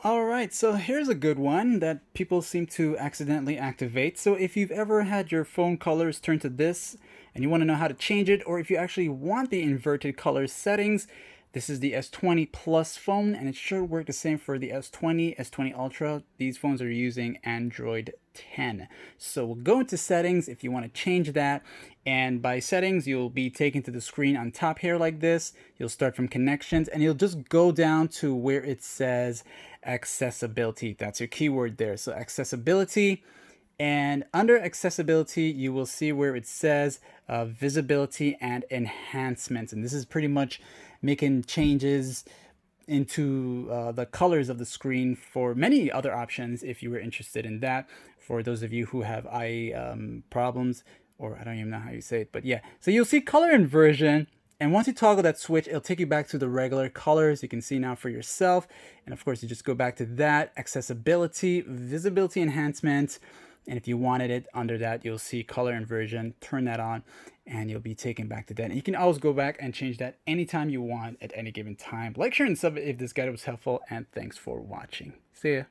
All right, so here's a good one that people seem to accidentally activate. So if you've ever had your phone colors turned to this and you want to know how to change it, or if you actually want the inverted color settings, this is the S20 Plus phone, and it should work the same for the S20, S20 Ultra. These phones are using Android 10. So we'll go into settings if you want to change that. And by settings, you'll be taken to the screen on top here like this. You'll start from connections and you'll just go down to where it says accessibility. That's your keyword there. So accessibility. And under accessibility, you will see where it says visibility and enhancements. And this is pretty much making changes into the colors of the screen for many other options if you were interested in that. For those of you who have eye problems, or I don't even know how you say it, but yeah. So you'll see color inversion. And once you toggle that switch, it'll take you back to the regular colors. You can see now for yourself. And of course, you just go back to that accessibility, visibility enhancement. And if you wanted it under that, you'll see color inversion. Turn that on and you'll be taken back to that. And you can always go back and change that anytime you want at any given time. Like, share, and sub if this guide was helpful. And thanks for watching. See ya.